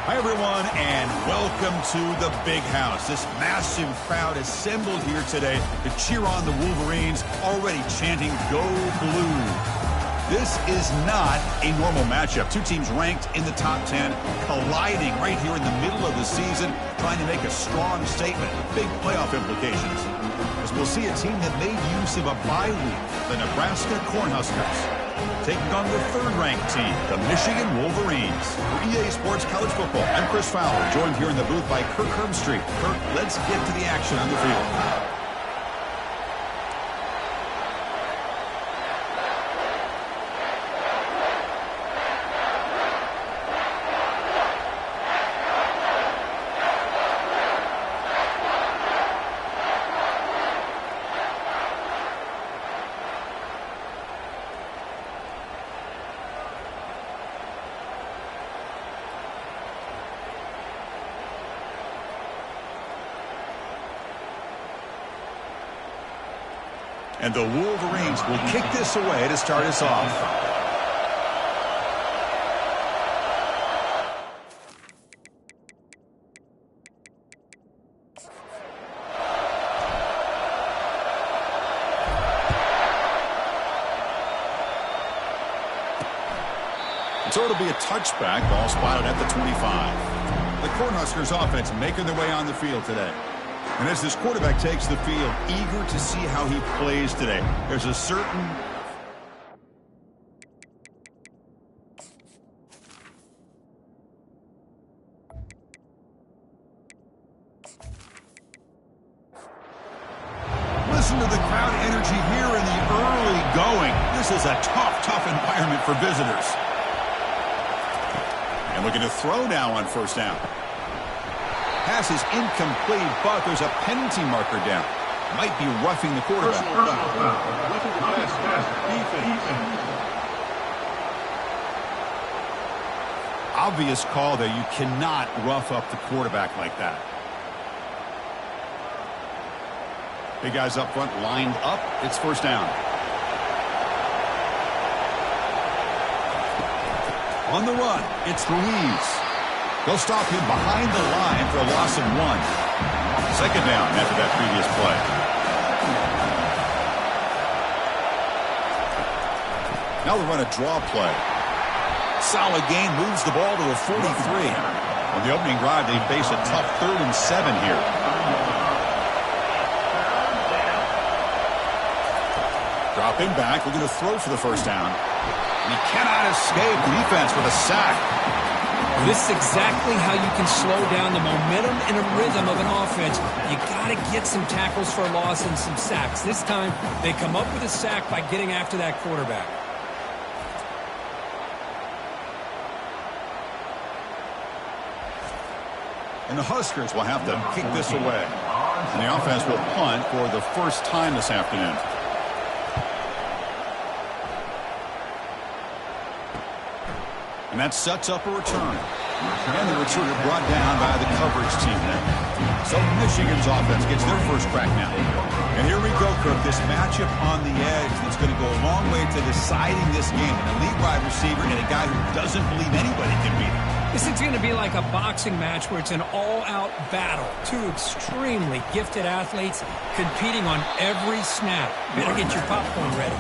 Hi, everyone, and welcome to the Big House. This massive crowd assembled here today to cheer on the Wolverines, already chanting, "Go Blue." This is not a normal matchup. Two teams ranked in the top 10, colliding right here in the middle of the season, trying to make a strong statement. Big playoff implications. As we'll see a team that made use of a bye week, the Nebraska Cornhuskers, taking on the third-ranked team, the Michigan Wolverines. For EA Sports College Football, I'm Chris Fowler, joined here in the booth by Kirk Herbstreit. Kirk, let's get to the action on the field. And the Wolverines will kick this away to start us off. So it'll be a touchback, ball spotted at the 25. The Cornhuskers offense making their way on the field today. And as this quarterback takes the field, eager to see how he plays today, there's a certain listen to the crowd energy here in the early going. This is a tough environment for visitors. And looking to throw now on first down. Pass is incomplete, but there's a penalty marker down. Might be roughing the quarterback. Obvious call there. You cannot rough up the quarterback like that. Big guys up front lined up. It's first down. On the run, it's Ruiz. They'll stop him behind the line for a loss of 1. Second down after that previous play. Now they run a draw play. Solid gain, moves the ball to a 43. On the opening drive, they face a tough 3rd and 7 here. Dropping back, we're going to throw for the first down. And he cannot escape the defense with a sack. This is exactly how you can slow down the momentum and a rhythm of an offense. You got to get some tackles for a loss and some sacks. This time, they come up with a sack by getting after that quarterback. And the Huskers will have to kick this away. And the offense will punt for the first time this afternoon. And that sets up a return. And the returner brought down by the coverage team there. So Michigan's offense gets their first crack now. And here we go, Kirk. This matchup on the edge that's going to go a long way to deciding this game. An elite wide receiver and a guy who doesn't believe anybody can beat him. This is going to be like a boxing match where it's an all-out battle. Two extremely gifted athletes competing on every snap. Better get your popcorn ready.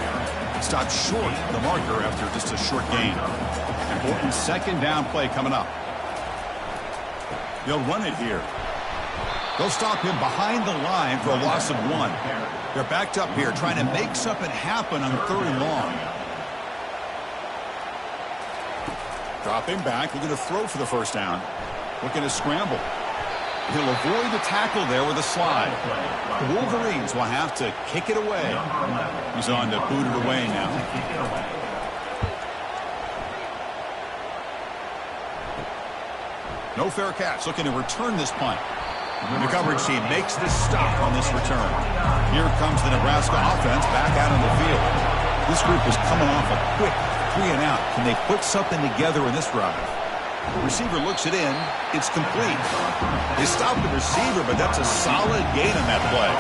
Stopped short of the marker after just a short gain. Important second down play coming up. They'll run it here. They'll stop him behind the line for a loss of 1. They're backed up here trying to make something happen on 3rd and long. Dropping back, looking to throw for the first down. Looking to scramble. He'll avoid the tackle there with a slide. The Wolverines will have to kick it away. He's on to boot it away now. No fair catch, looking to return this punt. The coverage team makes the stop on this return. Here comes the Nebraska offense back out on the field. This group is coming off a quick 3 and out. Can they put something together in this drive? The receiver looks it in. It's complete. They stopped the receiver, but that's a solid gain on that play.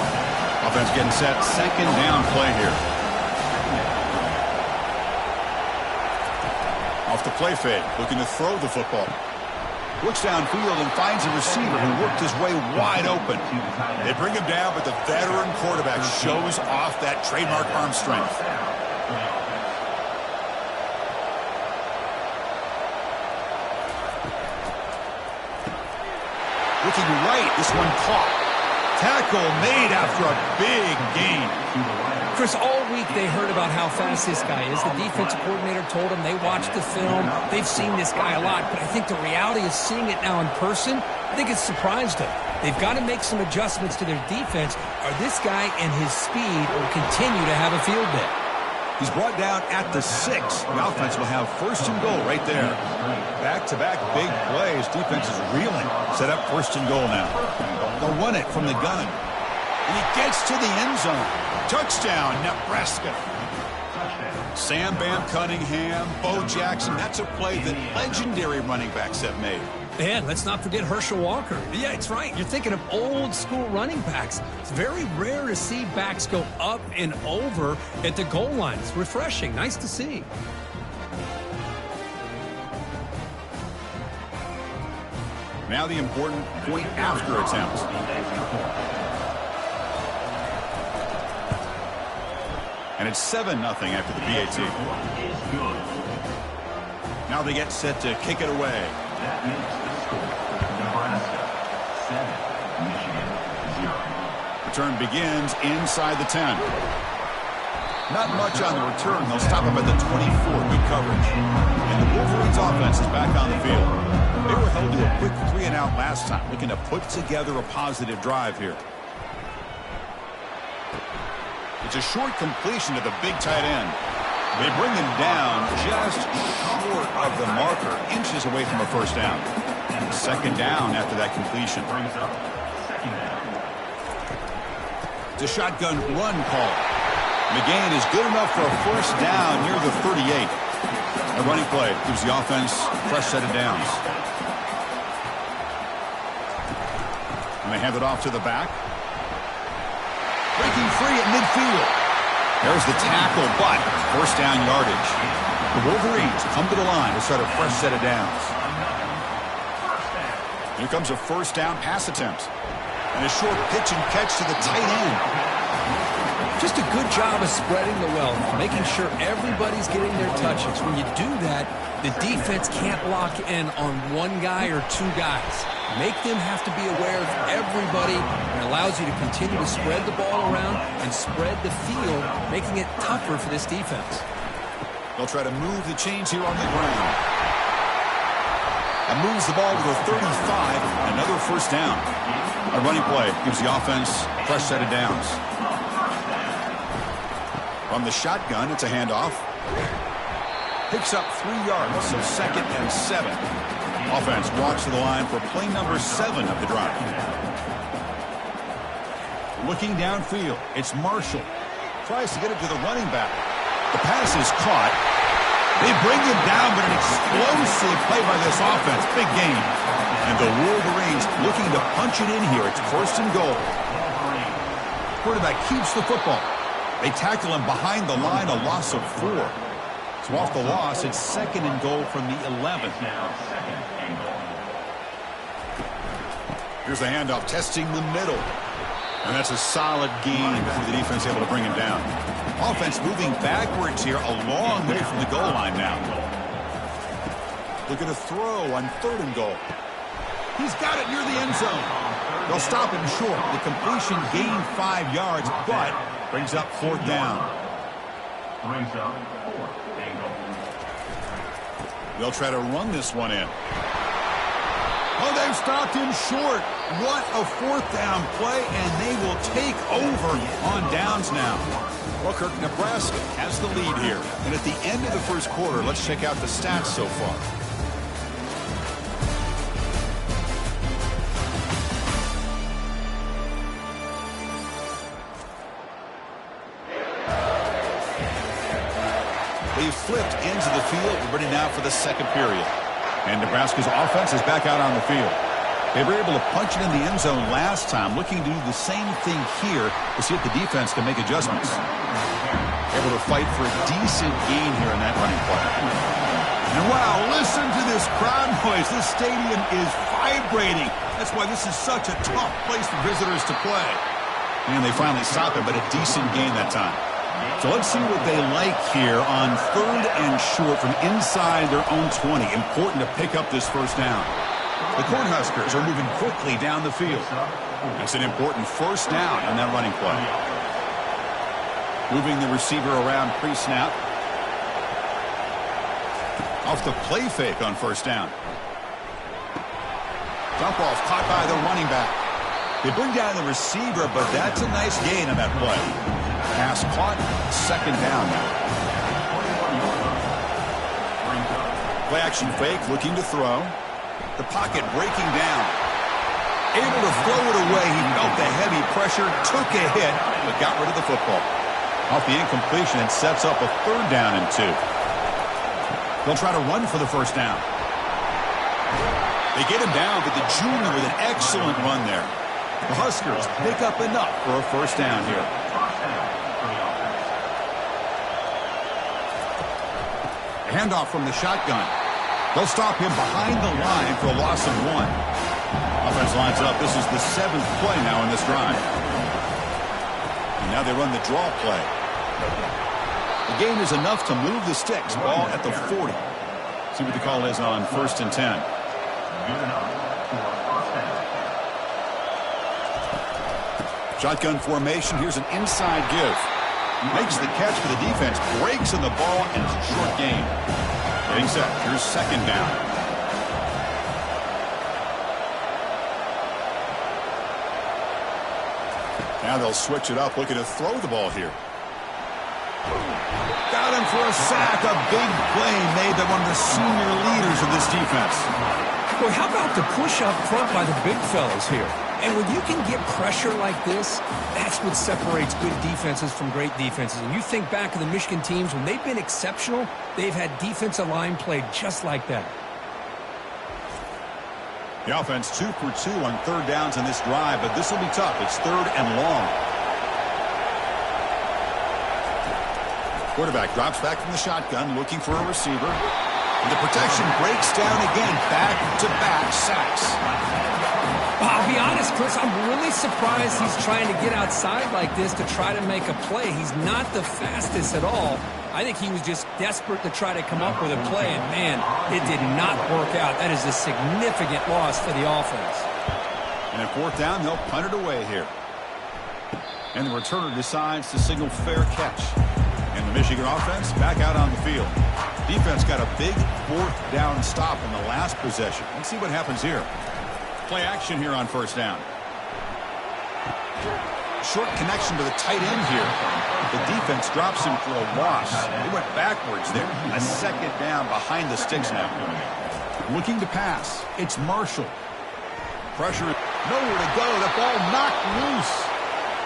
Offense getting set. Second down play here. Off the play fake. Looking to throw the football. Looks downfield and finds a receiver who worked his way wide open. They bring him down, but the veteran quarterback shows off that trademark arm strength. Looking right, this one caught. Tackle made after a big gain. Chris, all week they heard about how fast this guy is. The defensive coordinator told them they watched the film. They've seen this guy a lot, but I think the reality is seeing it now in person, I think it's surprised them. They've got to make some adjustments to their defense, or this guy and his speed will continue to have a field day. He's brought down at the 6. The offense will have first and goal right there. Back-to-back big plays. Defense is reeling. Set up first and goal now. They'll run it from the gun. And he gets to the end zone. Touchdown, Nebraska. Sam Bam Cunningham, Bo Jackson. That's a play that legendary running backs have made. And let's not forget Herschel Walker. Yeah, it's right. You're thinking of old school running backs. It's very rare to see backs go up and over at the goal line. It's refreshing. Nice to see. Now the important point after attempt. And it's 7-0 after the PAT. Now they get set to kick it away. Nebraska 7, Michigan 0. Return begins inside the 10. Not much on the return. They'll stop him at the 24. Good coverage. And the Wolverines offense is back on the field. They were held to a quick 3-and-out last time, looking to put together a positive drive here. It's a short completion to the big tight end. They bring him down just short of the marker, inches away from a first down. Second down after that completion. It's a shotgun run call. McGain is good enough for a first down near the 38. A running play gives the offense a fresh set of downs. And they hand it off to the back. Breaking free at midfield. There's the tackle, but first down yardage. The Wolverines come to the line to start a fresh set of downs. Here comes a first down pass attempt. And a short pitch and catch to the tight end. Just a good job of spreading the wealth, making sure everybody's getting their touches. When you do that, the defense can't lock in on one guy or two guys. Make them have to be aware of everybody, and allows you to continue to spread the ball around and spread the field, making it tougher for this defense. They'll try to move the chains here on the ground. And moves the ball to the 35, another first down. A running play gives the offense a fresh set of downs. From the shotgun, it's a handoff. Picks up 3 yards, so 2nd and 7. Offense walks to the line for play number 7 of the drive. Looking downfield, it's Marshall. Tries to get it to the running back. The pass is caught. They bring him down, but an explosive play by this offense. Big gain. And the Wolverines looking to punch it in here. It's first and goal. Quarterback keeps the football. They tackle him behind the line, a loss of 4. So off the loss, it's 2nd and goal from the 11th. Here's the handoff, testing the middle. And that's a solid gain before the defense able to bring him down. Offense moving backwards here, a long way from the goal line now. Look at a throw on 3rd and goal. He's got it near the end zone. They'll stop him short. The completion gained 5 yards, but brings up 4th down. They'll try to run this one in. Oh, they've stopped him short. What a 4th down play, and they will take over on downs now. Well, Kirk, Nebraska has the lead here. And at the end of the first quarter, let's check out the stats so far. They've flipped ends of the field. We're ready now for the second period. And Nebraska's offense is back out on the field. They were able to punch it in the end zone last time, looking to do the same thing here to see if the defense can make adjustments. Able to fight for a decent gain here in that running play. And wow, listen to this crowd noise. This stadium is vibrating. That's why this is such a tough place for visitors to play. And they finally stop it, but a decent gain that time. So let's see what they like here on 3rd and short from inside their own 20. Important to pick up this first down. The Cornhuskers are moving quickly down the field. That's an important first down on that running play. Moving the receiver around pre-snap. Off the play fake on first down. Dump off caught by the running back. They bring down the receiver, but that's a nice gain on that play. Pass caught, second down now. Play action fake, looking to throw. The pocket breaking down. Able to throw it away. He felt the heavy pressure, took a hit, but got rid of the football. Off the incompletion, it sets up a 3rd down and 2. They'll try to run for the first down. They get him down, but the junior with an excellent run there. The Huskers pick up enough for a first down here. A handoff from the shotgun. They'll stop him behind the line for a loss of 1. Offense lines up. This is the 7th play now in this drive. And now they run the draw play. The gain is enough to move the sticks. Ball at the 40. See what the call is on 1st and 10. Shotgun formation. Here's an inside give. Makes the catch for the defense. Breaks in the ball, and it's a short gain. Getting set. Here's second down. Now they'll switch it up, looking to throw the ball here. Got him for a sack. A big play made by one of the senior leaders of this defense. Boy, how about the push up front by the big fellas here? And when you can get pressure like this, that's what separates good defenses from great defenses. And you think back to the Michigan teams, when they've been exceptional, they've had defensive line played just like that. The offense 2 for 2 on 3rd downs in this drive, but this will be tough. It's 3rd and long. Quarterback drops back from the shotgun, looking for a receiver. And the protection breaks down again. Back-to-back sacks. I'll be honest, Chris, I'm really surprised he's trying to get outside like this to try to make a play. He's not the fastest at all. I think he was just desperate to try to come up with a play, and man, it did not work out. That is a significant loss for the offense. And at 4th down, they'll punt it away here. And the returner decides to signal fair catch. And the Michigan offense back out on the field. Defense got a big 4th down stop in the last possession. Let's see what happens here. Play action here on first down. Short connection to the tight end here. The defense drops him for a loss. He went backwards there. A 2nd down behind the sticks now. Looking to pass. It's Marshall. Pressure. Nowhere to go. The ball knocked loose.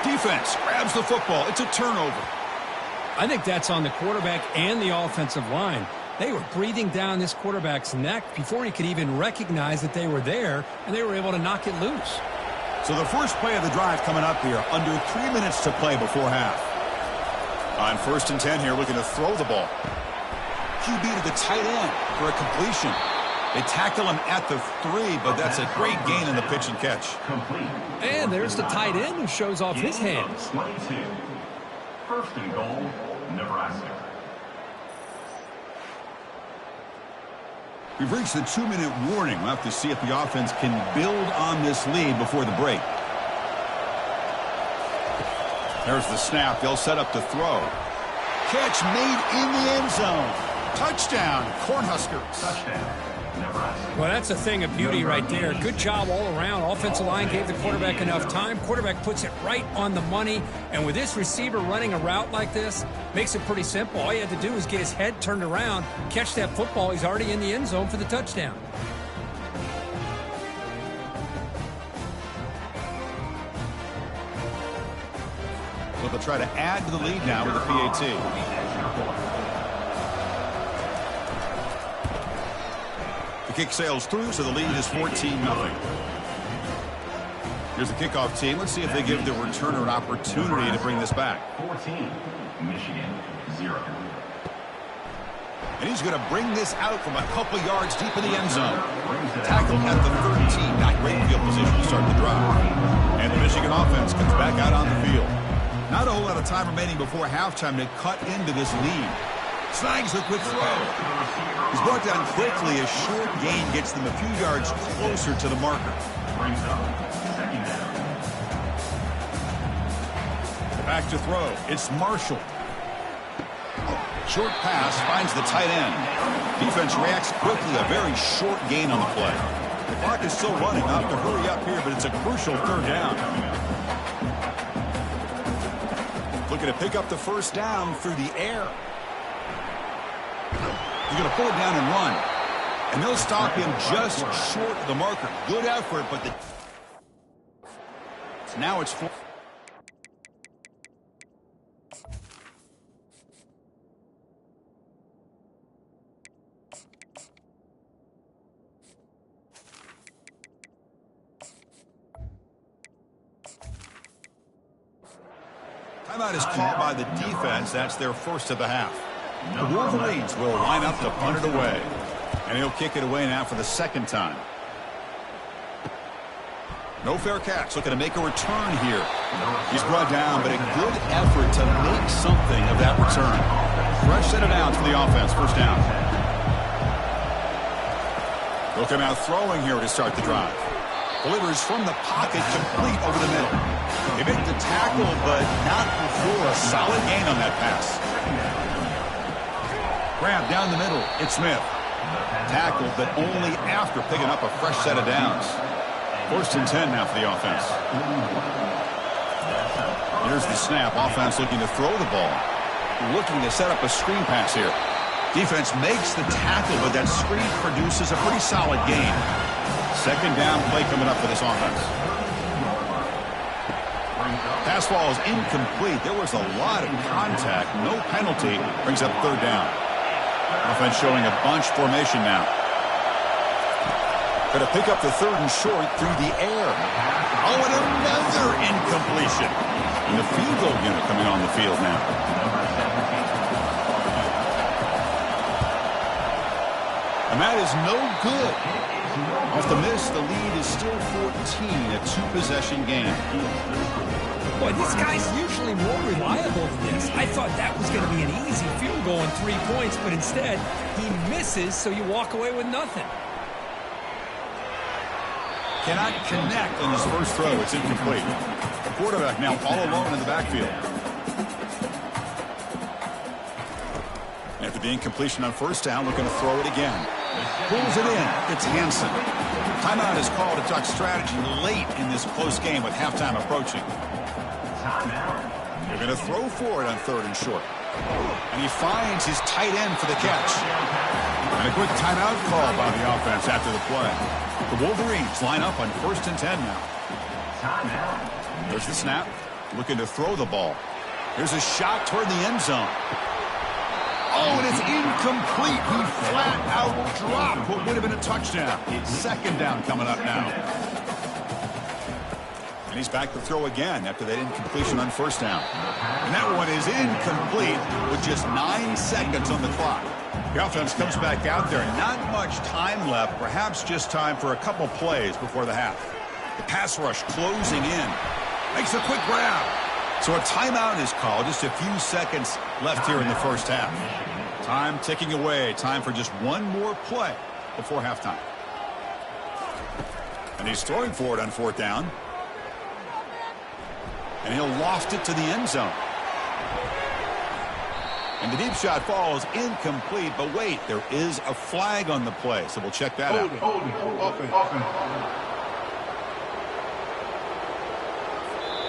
Defense grabs the football. It's a turnover. I think that's on the quarterback and the offensive line. They were breathing down this quarterback's neck before he could even recognize that they were there, and they were able to knock it loose. So the first play of the drive coming up here, under 3 minutes to play before half. On 1st and 10 here, looking to throw the ball. QB to the tight end for a completion. They tackle him at the 3, but that's a great gain in the pitch and catch. And there's the tight end who shows off his hands. 22. 1st and goal, Nebraska. We've reached the 2-minute warning. We'll have to see if the offense can build on this lead before the break. There's the snap. They'll set up to throw. Catch made in the end zone. Touchdown, Cornhuskers. Touchdown, Nebraska. Well, that's a thing of beauty right there. Good job all around. Offensive line gave the quarterback enough time. Quarterback puts it right on the money. And with this receiver running a route like this, makes it pretty simple. All you had to do is get his head turned around, catch that football. He's already in the end zone for the touchdown. So they'll try to add to the lead now with the PAT. The kick sails through, so the lead is 14-0. Here's the kickoff team. Let's see if they give the returner an opportunity to bring this back. 14, Michigan, 0. And he's going to bring this out from a couple yards deep in the end zone. Tackled at the 13. Not great field position to start the drive. And the Michigan offense comes back out on the field. Not a whole lot of time remaining before halftime to cut into this lead. Snags a quick throw. He's brought down quickly. A short gain gets them a few yards closer to the marker. Back to throw. It's Marshall. Short pass finds the tight end. Defense reacts quickly. A very short gain on the play. The clock is still running. I'll have to hurry up here, but it's a crucial third down. Looking to pick up the first down through the air. He's going to pull it down and run. And they'll stop him just short of the marker. Good effort, but now it's 4. Timeout is called by the defense. That's their first of the half. The Wolverines will line up to punt it away. And he'll kick it away now for the second time. No fair catch. Looking to make a return here. He's brought down, but a good effort to make something of that return. Fresh set of downs for the offense. First down. Looking out throwing here to start the drive. Delivers from the pocket, complete over the middle. They make the tackle, but not before a solid gain on that pass. Grab down the middle. It's Smith. Tackled, but only after picking up a fresh set of downs. First and 10 now for the offense. Here's the snap. Offense looking to throw the ball. Looking to set up a screen pass here. Defense makes the tackle, but that screen produces a pretty solid gain. Second down play coming up for this offense. Pass ball is incomplete. There was a lot of contact. No penalty. Brings up third down. Offense showing a bunch formation now. Going to pick up the third and short through the air. Oh, and another incompletion. And the field goal unit coming on the field now. And that is no good. Off the miss, the lead is still 14, a two-possession game. Boy, this guy's usually more reliable than this. I thought that was going to be an easy field goal and 3 points, but instead, he misses, so you walk away with nothing. Cannot connect on his first throw. It's incomplete. The quarterback now all alone in the backfield. After the incompletion on first down, looking to throw it again. Pulls it in. It's Hansen. Timeout is called to talk strategy late in this close game with halftime approaching. They're going to throw for it on third and short. And he finds his tight end for the catch. And a quick timeout call by the offense after the play. The Wolverines line up on first and 10 now. There's the snap. Looking to throw the ball. Here's a shot toward the end zone. Oh, and it's incomplete. He flat out dropped what would have been a touchdown. Second down coming up now. And he's back to throw again after that incompletion on first down. And that one is incomplete with just 9 seconds on the clock. The offense comes back out there. Not much time left. Perhaps just time for a couple plays before the half. The pass rush closing in. Makes a quick grab. So a timeout is called. Just a few seconds left here in the first half. Time ticking away. Time for just one more play before halftime. And he's throwing for it on fourth down. And he'll loft it to the end zone. And the deep shot falls incomplete. But wait, there is a flag on the play. So we'll check that out.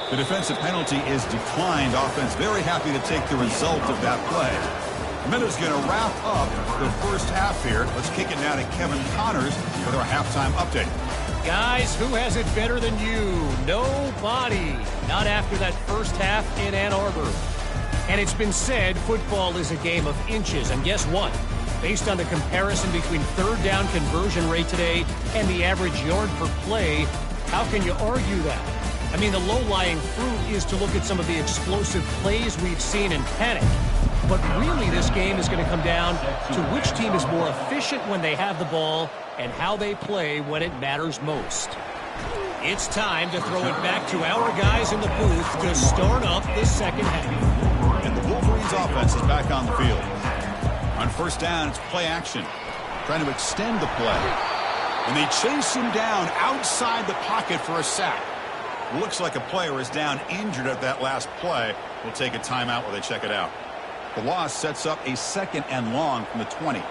The defensive penalty is declined. Offense very happy to take the result of that play. Minutes going to wrap up the first half here. Let's kick it now to Kevin Connors with our halftime update. Guys, who has it better than you? Nobody. Not after that first half in Ann Arbor. And it's been said football is a game of inches. And guess what? Based on the comparison between third down conversion rate today and the average yard per play, how can you argue that? I mean, the low-lying fruit is to look at some of the explosive plays we've seen in panic. but really this game is going to come down to which team is more efficient when they have the ball and how they play when it matters most. It's time to throw it back to our guys in the booth to start up the second half. And the Wolverines offense is back on the field. On first down, it's play action. Trying to extend the play. And they chase him down outside the pocket for a sack. Looks like a player is down injured at that last play. We'll take a timeout while they check it out. The loss sets up a 2nd and long from the 20.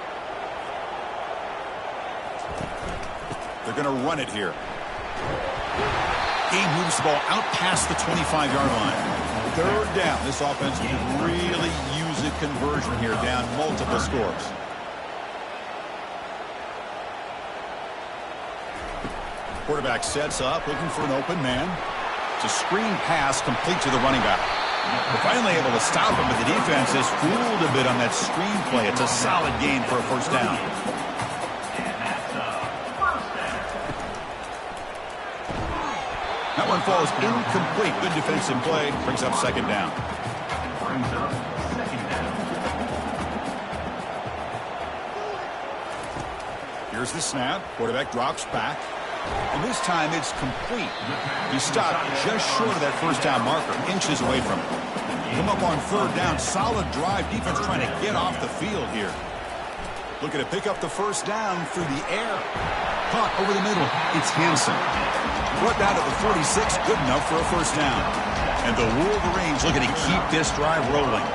They're going to run it here. He moves the ball out past the 25-yard line. 3rd down. This offense could really use a conversion here, down multiple scores. Quarterback sets up, looking for an open man. It's a screen pass complete to the running back. They're finally able to stop him, but the defense is fooled a bit on that screen play. It's a solid gain for a first down. That one falls incomplete. Good defensive play. Brings up 2nd down. Here's the snap. Quarterback drops back. And this time it's complete. He stopped just short of that first down marker, inches away from it. Come up on 3rd down. Solid drive. Defense trying to get off the field here. Looking to pick up the first down through the air. Caught over the middle. It's Hansen. Brought down to the 46. Good enough for a first down. And the Wolverines looking to keep this drive rolling.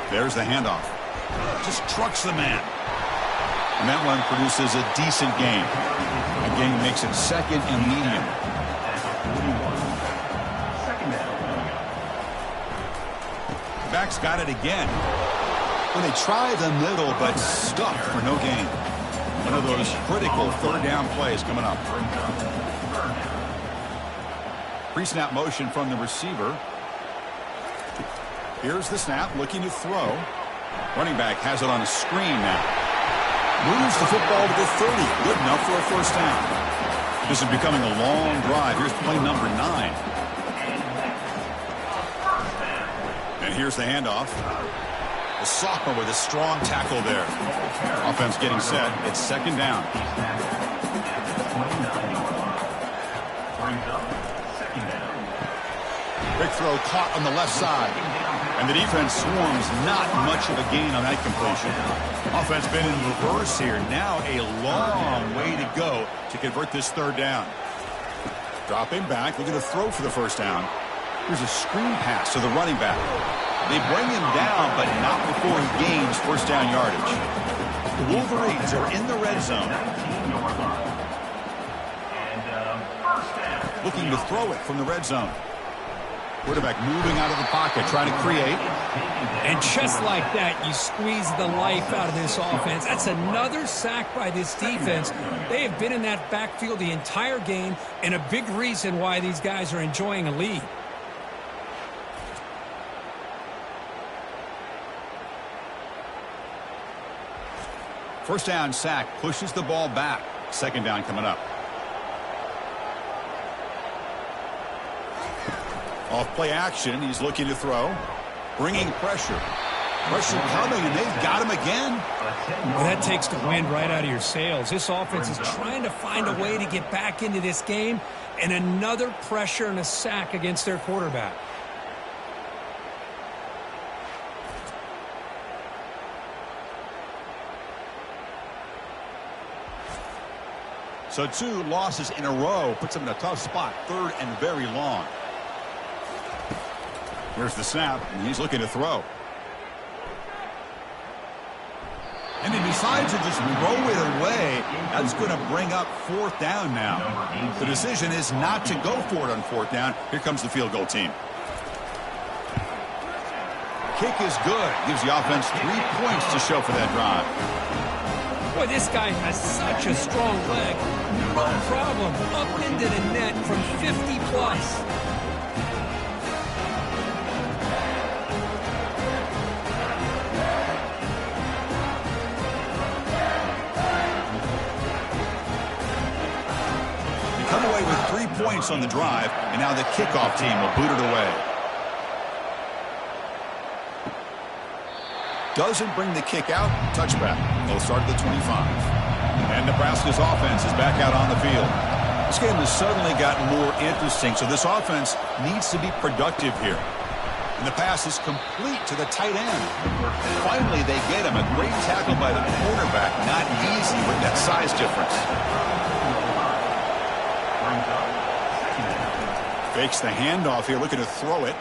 There's the handoff. Just trucks the man. And that one produces a decent gain. Again, makes it 2nd and medium. Back's got it again. Well, they try the middle, but stuck for no gain. One of those critical 3rd down plays coming up. Pre-snap motion from the receiver. Here's the snap, looking to throw. Running back has it on a screen now. Moves the football to the 30. Good enough for a first down. This is becoming a long drive. Here's play number 9. And here's the handoff. The sophomore with a strong tackle there. Offense getting set. It's 2nd down. Big throw caught on the left side. And the defense swarms. Not much of a gain on that completion. Offense been in reverse here. Now a long way to go to convert this 3rd down. Dropping back. Looking to throw for the first down. Here's a screen pass to the running back. They bring him down, but not before he gains first down yardage. The Wolverines are in the red zone. Looking to throw it from the red zone. Quarterback moving out of the pocket, trying to create. And just like that, you squeeze the life out of this offense. That's another sack by this defense. They have been in that backfield the entire game, and a big reason why these guys are enjoying a lead. First down sack, pushes the ball back. 2nd down coming up. Off play action, he's looking to throw. Bringing pressure. Pressure coming, and they've got him again. Well, that takes the wind right out of your sails. This offense is trying to find a way to get back into this game, and another pressure and a sack against their quarterback. So 2 losses in a row puts him in a tough spot. 3rd and very long. Here's the snap, and he's looking to throw. And he decides to just throw it away. That's going to bring up 4th down now. The decision is not to go for it on 4th down. Here comes the field goal team. Kick is good. Gives the offense 3 points to show for that drive. Boy, this guy has such a strong leg. No problem. Up into the net from 50 plus. They come away with 3 points on the drive, and now the kickoff team will boot it away. Doesn't bring the kick out. Touchback. They'll start at the 25. And Nebraska's offense is back out on the field. This game has suddenly gotten more interesting, so this offense needs to be productive here. And the pass is complete to the tight end. Finally, they get him. A great tackle by the quarterback. Not easy with that size difference. Fakes the handoff here, looking to throw it.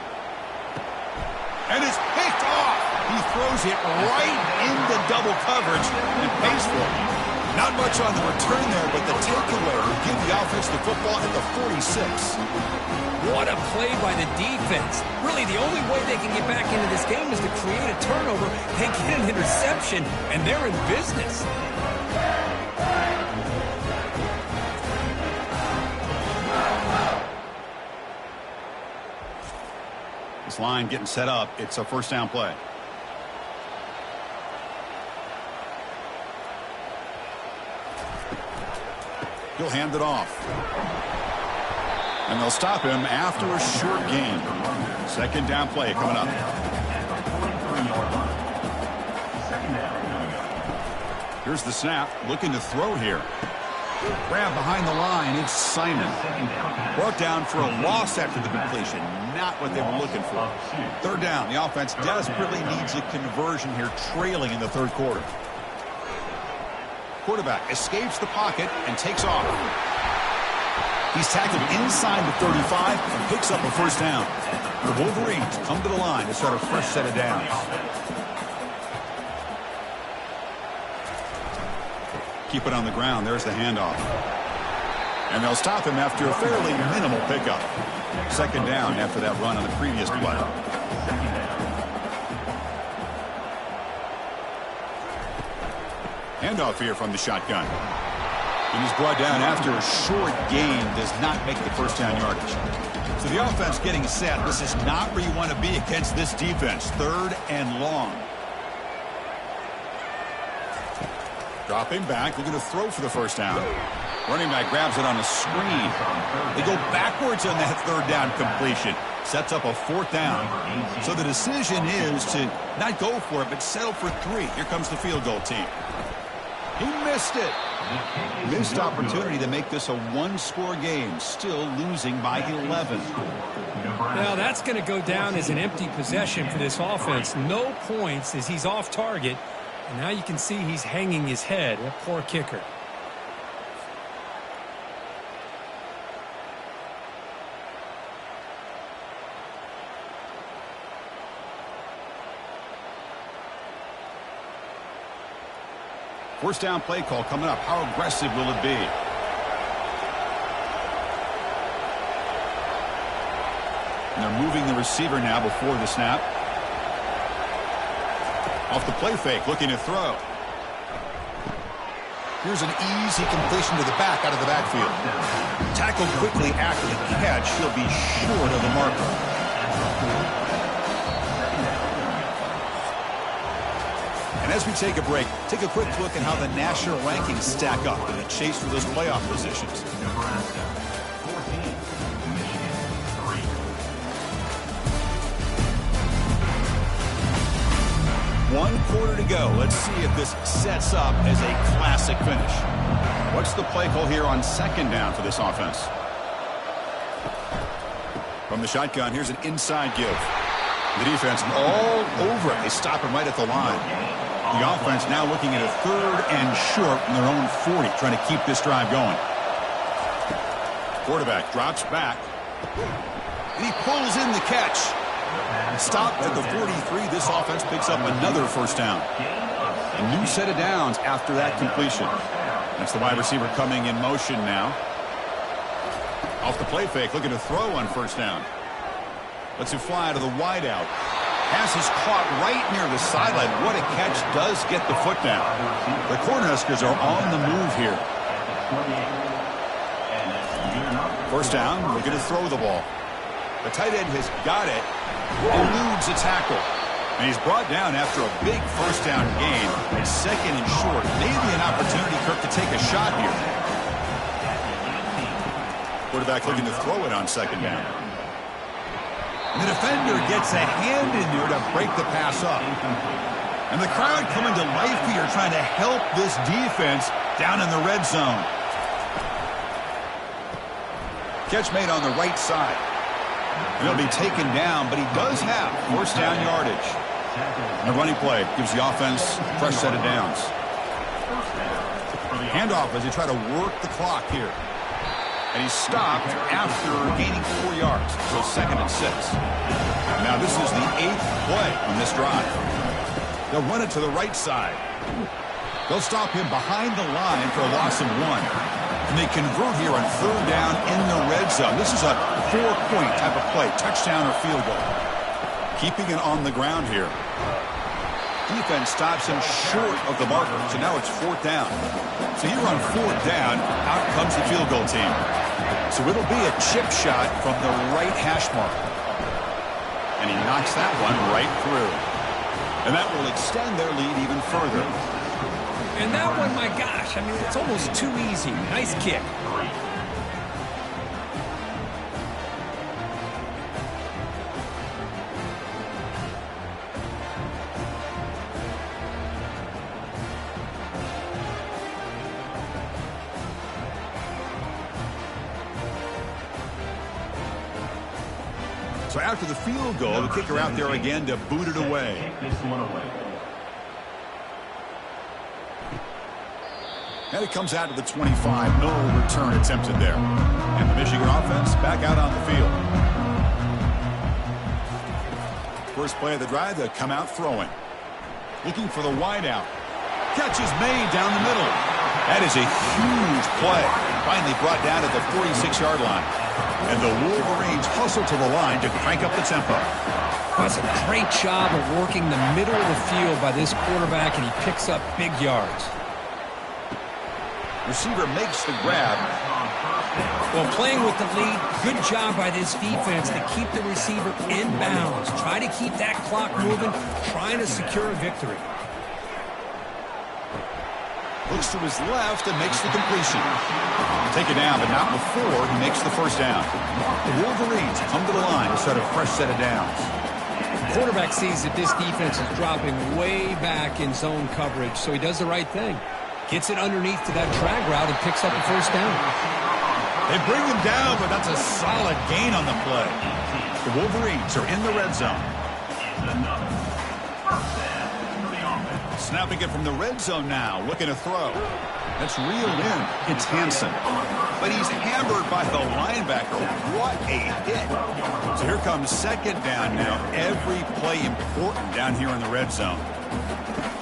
And it's picked off. He throws it right into double coverage and pays for it. Not much on the return there, but the takeaway will give the offense the football at the 46. What a play by the defense. Really, the only way they can get back into this game is to create a turnover. They get an interception, and they're in business. This line getting set up. It's a first down play. He'll hand it off. And they'll stop him after a short gain. Second down play coming up. Here's the snap. Looking to throw here. Grab behind the line. It's Simon. Brought down for a loss after the completion. Not what they were looking for. Third down. The offense desperately needs a conversion here, trailing in the third quarter. Quarterback escapes the pocket and takes off. He's tackled inside the 35 and picks up a first down. The Wolverines come to the line to start a fresh set of downs. Keep it on the ground. There's the handoff. And they'll stop him after a fairly minimal pickup. Second down after that run on the previous play. Handoff here from the shotgun. And he's brought down after a short gain. Does not make the first down yardage. So the offense getting set. This is not where you want to be against this defense. Third and long. Dropping back. Looking to throw for the first down. Running back grabs it on a screen. They go backwards on that third down completion. Sets up a fourth down. So the decision is to not go for it, but settle for 3. Here comes the field goal team. He missed it. Missed opportunity to make this a one-score game. Still losing by 11. Now that's going to go down as an empty possession for this offense. No points as he's off target. And now you can see he's hanging his head. A poor kicker. First down play call coming up. How aggressive will it be? And they're moving the receiver now before the snap. Off the play fake, looking to throw. Here's an easy completion to the back out of the backfield. Tackled quickly after the catch. He'll be short of the marker. And as we take a break, take a quick look at how the national rankings stack up in the chase for those playoff positions. Nebraska 14, Michigan 3. 1 quarter to go. Let's see if this sets up as a classic finish. What's the play call here on second down for this offense? From the shotgun, here's an inside give. The defense all over it. They stop him right at the line. The offense now looking at a third and short from their own 40, trying to keep this drive going. Quarterback drops back. And he pulls in the catch. Stopped at the 43. This offense picks up another first down. A new set of downs after that completion. That's the wide receiver coming in motion now. Off the play fake, looking to throw on first down. Lets it fly to the wideout. Pass is caught right near the sideline. What a catch. Does get the foot down. The Cornhuskers are on the move here. First down, looking to throw the ball. The tight end has got it. Eludes a tackle. And he's brought down after a big first down gain. It's second and short. Maybe an opportunity, Kirk, to take a shot here. Quarterback looking to throw it on second down. And the defender gets a hand in there to break the pass up. And the crowd coming to life here, trying to help this defense down in the red zone. Catch made on the right side. And he'll be taken down, but he does have first down yardage. And the running play gives the offense a fresh set of downs. Handoff as they try to work the clock here. And he's stopped after gaining 4 yards. So 2nd and 6. Now this is the 8th play on this drive. They'll run it to the right side. They'll stop him behind the line for a loss of 1. And they convert here on 3rd down in the red zone. This is a 4-point type of play, touchdown or field goal. Keeping it on the ground here. Defense stops him short of the marker, so now it's 4th down. So here on 4th down, out comes the field goal team. So it'll be a chip shot from the right hash mark. And he knocks that one right through. And that will extend their lead even further. And that one, my gosh, I mean, it's almost too easy. Nice kick. So after the field goal, the kicker out there again to boot it away. And it comes out to the 25. No return attempted there. And the Michigan offense back out on the field. First play of the drive, they'll come out throwing. Looking for the wideout. Catch is made down the middle. That is a huge play. Finally brought down at the 46-yard line. And the Wolverines hustle to the line to crank up the tempo. That's a great job of working the middle of the field by this quarterback, and he picks up big yards. Receiver makes the grab. Well, playing with the lead, good job by this defense to keep the receiver in bounds. Try to keep that clock moving, trying to secure a victory. Looks to his left and makes the completion. Take it down, but not before he makes the first down. The Wolverines come to the line to set a fresh set of downs. The quarterback sees that this defense is dropping way back in zone coverage, so he does the right thing. Gets it underneath to that drag route and picks up the first down. They bring him down, but that's a solid gain on the play. The Wolverines are in the red zone. Snapping it from the red zone now, looking to throw. That's reeled in. It's Hansen. But he's hammered by the linebacker. What a hit. So here comes 2nd down now. Every play important down here in the red zone.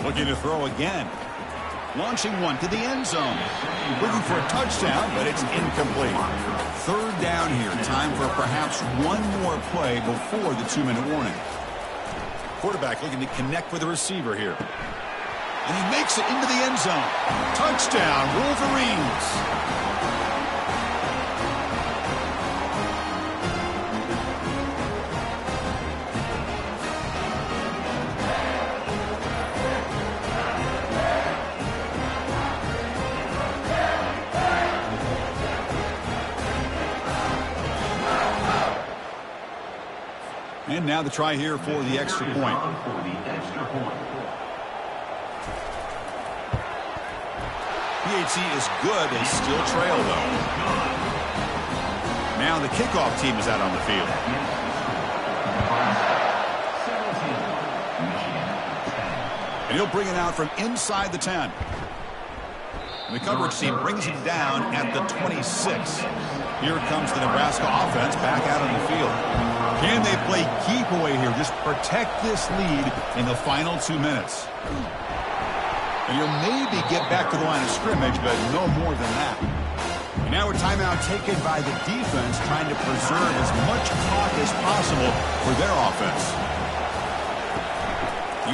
Looking to throw again. Launching one to the end zone. Looking for a touchdown, but it's incomplete. 3rd down here. Time for perhaps one more play before the 2-minute warning. Quarterback looking to connect with the receiver here. And he makes it into the end zone. Touchdown, Wolverines. And now the try here for the extra point. PHC is good. They still trail, though. Now the kickoff team is out on the field. And he'll bring it out from inside the 10. And the coverage team brings him down at the 26. Here comes the Nebraska offense back out on the field. Can they play keep away here? Just protect this lead in the final 2 minutes. And you'll maybe get back to the line of scrimmage, but no more than that. And now a timeout taken by the defense, trying to preserve as much clock as possible for their offense.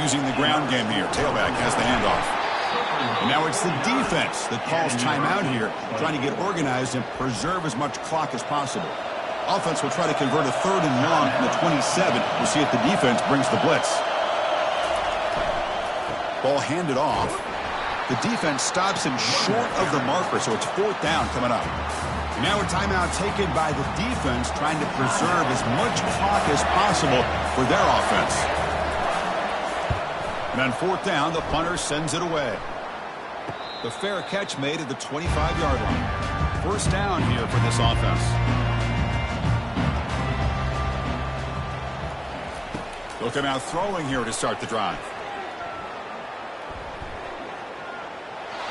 Using the ground game here. Tailback has the handoff. And now it's the defense that calls timeout here, trying to get organized and preserve as much clock as possible. Offense will try to convert a 3rd and long from the 27. We'll see if the defense brings the blitz. Ball handed off. The defense stops him short of the marker, so it's 4th down coming up. And now a timeout taken by the defense, trying to preserve as much clock as possible for their offense. And on fourth down, the punter sends it away. The fair catch made at the 25-yard line. First down here for this offense. They'll come out throwing here to start the drive.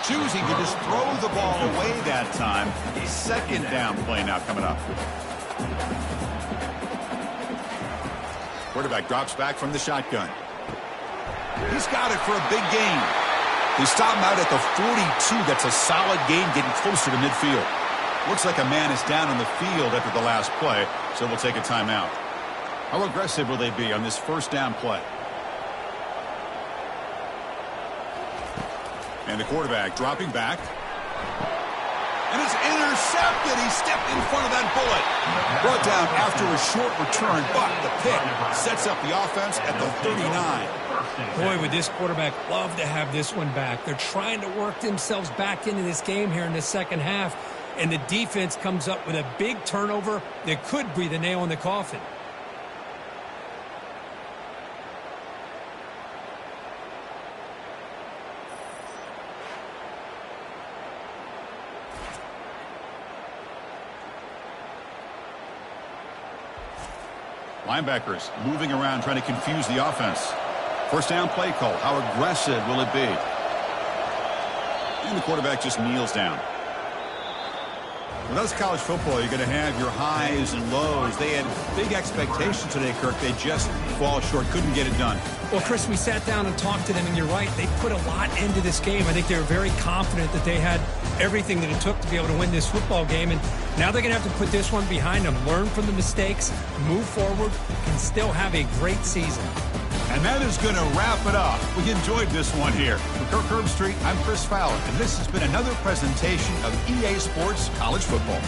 Choosing to just throw the ball away that time. Second down play now coming up. Quarterback drops back from the shotgun. He's got it for a big gain. They stop him out at the 42. That's a solid gain, getting closer to midfield. Looks like a man is down on the field after the last play, so we'll take a timeout. How aggressive will they be on this first down play? And the quarterback dropping back. And it's intercepted. He stepped in front of that bullet. Brought down after a short return, but the pick sets up the offense at the 39. Boy, would this quarterback love to have this one back. They're trying to work themselves back into this game here in the second half, and the defense comes up with a big turnover that could be the nail in the coffin. Linebackers moving around, trying to confuse the offense. First down play call. How aggressive will it be? And the quarterback just kneels down. Well, that's college football. You're going to have your highs and lows. They had big expectations today, Kirk. They just fall short. Couldn't get it done. Well, Chris, we sat down and talked to them, and you're right. They put a lot into this game. I think they were very confident that they had everything that it took to be able to win this football game. And now they're going to have to put this one behind them, learn from the mistakes, move forward, and still have a great season. And that is going to wrap it up. We enjoyed this one here. For Kirk Herbstreit, I'm Chris Fowler, and this has been another presentation of EA Sports College Football.